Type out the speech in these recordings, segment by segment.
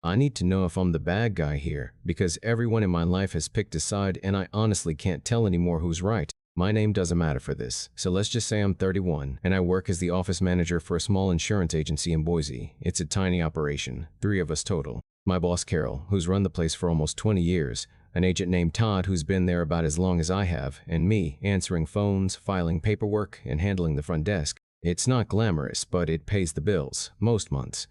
I need to know if I'm the bad guy here, because everyone in my life has picked a side and I honestly can't tell anymore who's right. My name doesn't matter for this, so let's just say I'm 31, and I work as the office manager for a small insurance agency in Boise. It's a tiny operation, 3 of us total. My boss Carol, who's run the place for almost 20 years, an agent named Todd who's been there about as long as I have, and me, answering phones, filing paperwork, and handling the front desk. It's not glamorous, but it pays the bills, most months.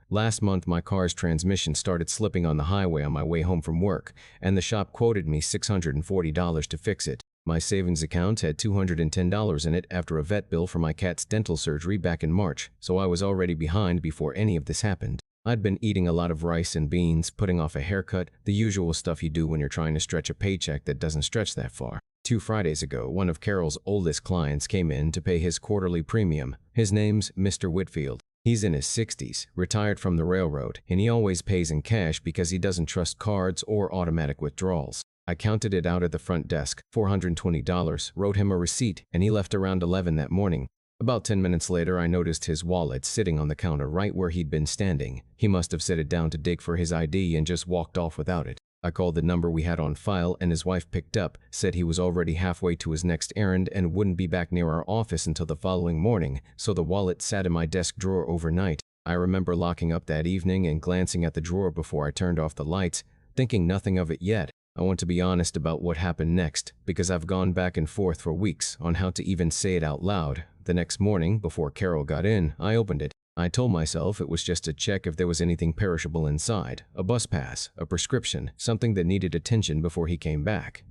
Last month, my car's transmission started slipping on the highway on my way home from work, and the shop quoted me $640 to fix it. My savings account had $210 in it after a vet bill for my cat's dental surgery back in March, so I was already behind before any of this happened. I'd been eating a lot of rice and beans, putting off a haircut, the usual stuff you do when you're trying to stretch a paycheck that doesn't stretch that far. 2 Fridays ago, one of Carol's oldest clients came in to pay his quarterly premium. His name's Mr. Whitfield. He's in his 60s, retired from the railroad, and he always pays in cash because he doesn't trust cards or automatic withdrawals. I counted it out at the front desk, $420, wrote him a receipt, and he left around 11 that morning. About 10 minutes later, I noticed his wallet sitting on the counter right where he'd been standing. He must have set it down to dig for his ID and just walked off without it. I called the number we had on file and his wife picked up, said he was already halfway to his next errand and wouldn't be back near our office until the following morning, so the wallet sat in my desk drawer overnight. I remember locking up that evening and glancing at the drawer before I turned off the lights, thinking nothing of it yet. I want to be honest about what happened next, because I've gone back and forth for weeks on how to even say it out loud. The next morning, before Carol got in, I opened it. I told myself it was just to check if there was anything perishable inside, a bus pass, a prescription, something that needed attention before he came back.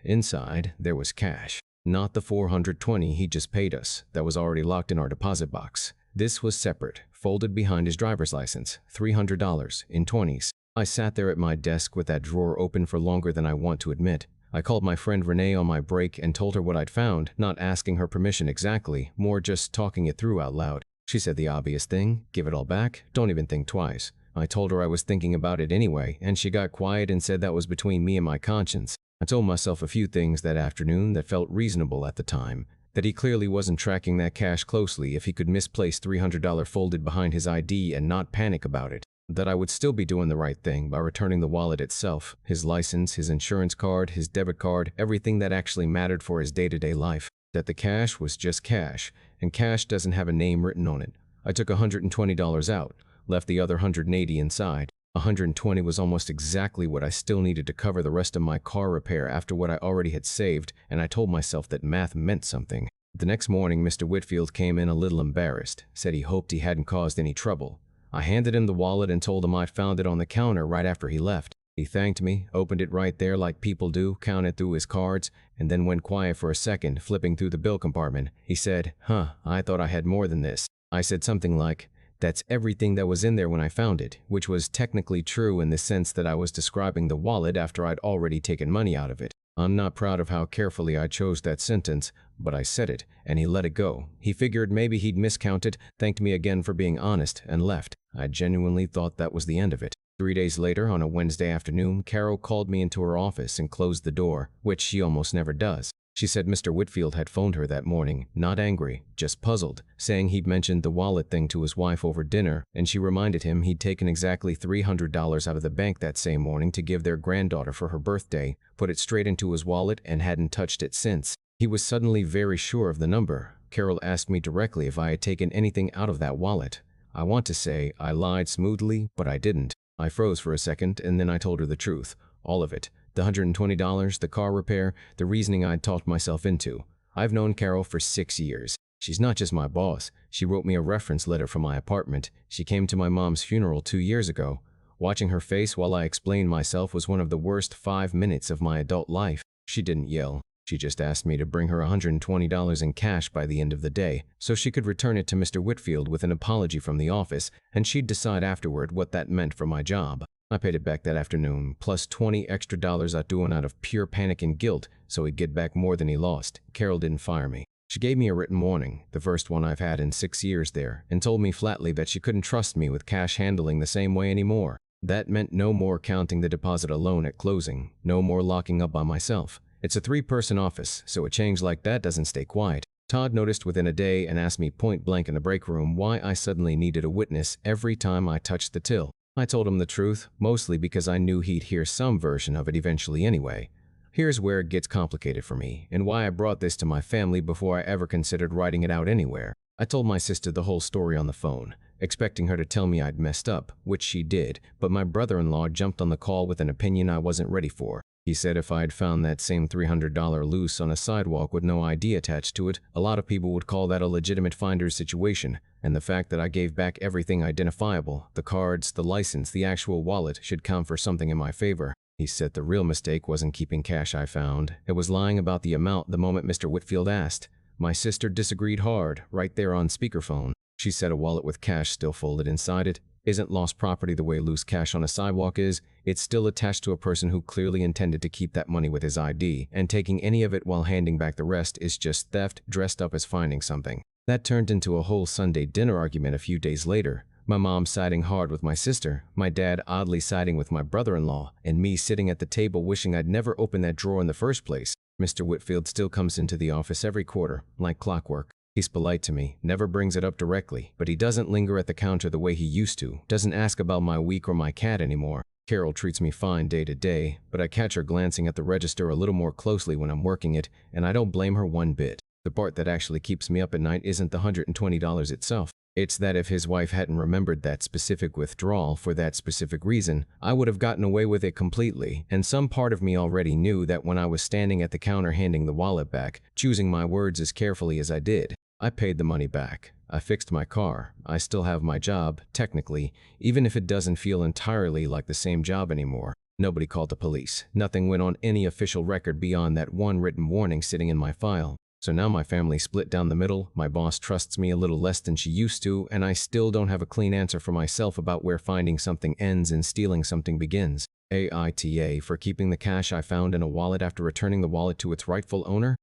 Inside, there was cash. Not the $420 he just paid us, that was already locked in our deposit box. This was separate, folded behind his driver's license, $300 in 20s. I sat there at my desk with that drawer open for longer than I want to admit. I called my friend Renee on my break and told her what I'd found, not asking her permission exactly, more just talking it through out loud. She said the obvious thing, give it all back, don't even think twice. I told her I was thinking about it anyway, and she got quiet and said that was between me and my conscience. I told myself a few things that afternoon that felt reasonable at the time. That he clearly wasn't tracking that cash closely if he could misplace $300 folded behind his ID and not panic about it. That I would still be doing the right thing by returning the wallet itself, his license, his insurance card, his debit card, everything that actually mattered for his day-to-day life. That the cash was just cash, and cash doesn't have a name written on it. I took $120 out, left the other $180 inside. $120 was almost exactly what I still needed to cover the rest of my car repair after what I already had saved, and I told myself that math meant something. The next morning, Mr. Whitfield came in a little embarrassed, said he hoped he hadn't caused any trouble. I handed him the wallet and told him I'd found it on the counter right after he left. He thanked me, opened it right there like people do, counted through his cards, and then went quiet for a second, flipping through the bill compartment. He said, I thought I had more than this. I said something like, that's everything that was in there when I found it, which was technically true in the sense that I was describing the wallet after I'd already taken money out of it. I'm not proud of how carefully I chose that sentence, but I said it, and he let it go. He figured maybe he'd miscounted, thanked me again for being honest, and left. I genuinely thought that was the end of it. 3 days later, on a Wednesday afternoon, Carol called me into her office and closed the door, which she almost never does. She said Mr. Whitfield had phoned her that morning, not angry, just puzzled, saying he'd mentioned the wallet thing to his wife over dinner, and she reminded him he'd taken exactly $300 out of the bank that same morning to give their granddaughter for her birthday, put it straight into his wallet, and hadn't touched it since. He was suddenly very sure of the number. Carol asked me directly if I had taken anything out of that wallet. I want to say I lied smoothly, but I didn't. I froze for a second, and then I told her the truth. All of it. The $120, the car repair, the reasoning I'd talked myself into. I've known Carol for 6 years. She's not just my boss. She wrote me a reference letter from my apartment. She came to my mom's funeral 2 years ago. Watching her face while I explained myself was one of the worst 5 minutes of my adult life. She didn't yell. She just asked me to bring her $120 in cash by the end of the day, so she could return it to Mr. Whitfield with an apology from the office, and she'd decide afterward what that meant for my job. I paid it back that afternoon, plus $20 extra I'd thrown out of pure panic and guilt, so he'd get back more than he lost. Carol didn't fire me. She gave me a written warning, the first one I've had in 6 years there, and told me flatly that she couldn't trust me with cash handling the same way anymore. That meant no more counting the deposit alone at closing, no more locking up by myself. It's a 3-person office, so a change like that doesn't stay quiet. Todd noticed within a day and asked me point blank in the break room why I suddenly needed a witness every time I touched the till. I told him the truth, mostly because I knew he'd hear some version of it eventually anyway. Here's where it gets complicated for me, and why I brought this to my family before I ever considered writing it out anywhere. I told my sister the whole story on the phone, expecting her to tell me I'd messed up, which she did, but my brother-in-law jumped on the call with an opinion I wasn't ready for. He said if I'd found that same $300 loose on a sidewalk with no ID attached to it, a lot of people would call that a legitimate finder's situation, and the fact that I gave back everything identifiable, the cards, the license, the actual wallet, should count for something in my favor. He said the real mistake wasn't keeping cash I found, it was lying about the amount the moment Mr. Whitfield asked. My sister disagreed hard, right there on speakerphone. She said a wallet with cash still folded inside it isn't lost property the way loose cash on a sidewalk is. It's still attached to a person who clearly intended to keep that money with his ID, and taking any of it while handing back the rest is just theft dressed up as finding something. That turned into a whole Sunday dinner argument a few days later. My mom siding hard with my sister, my dad oddly siding with my brother-in-law, and me sitting at the table wishing I'd never opened that drawer in the first place. Mr. Whitfield still comes into the office every quarter, like clockwork. He's polite to me, never brings it up directly, but he doesn't linger at the counter the way he used to, doesn't ask about my week or my cat anymore. Carol treats me fine day to day, but I catch her glancing at the register a little more closely when I'm working it, and I don't blame her one bit. The part that actually keeps me up at night isn't the $120 itself. It's that if his wife hadn't remembered that specific withdrawal for that specific reason, I would have gotten away with it completely, and some part of me already knew that when I was standing at the counter handing the wallet back, choosing my words as carefully as I did. I paid the money back. I fixed my car. I still have my job, technically, even if it doesn't feel entirely like the same job anymore. Nobody called the police. Nothing went on any official record beyond that one written warning sitting in my file. So now my family's split down the middle, my boss trusts me a little less than she used to, and I still don't have a clean answer for myself about where finding something ends and stealing something begins. AITA for keeping the cash I found in a wallet after returning the wallet to its rightful owner?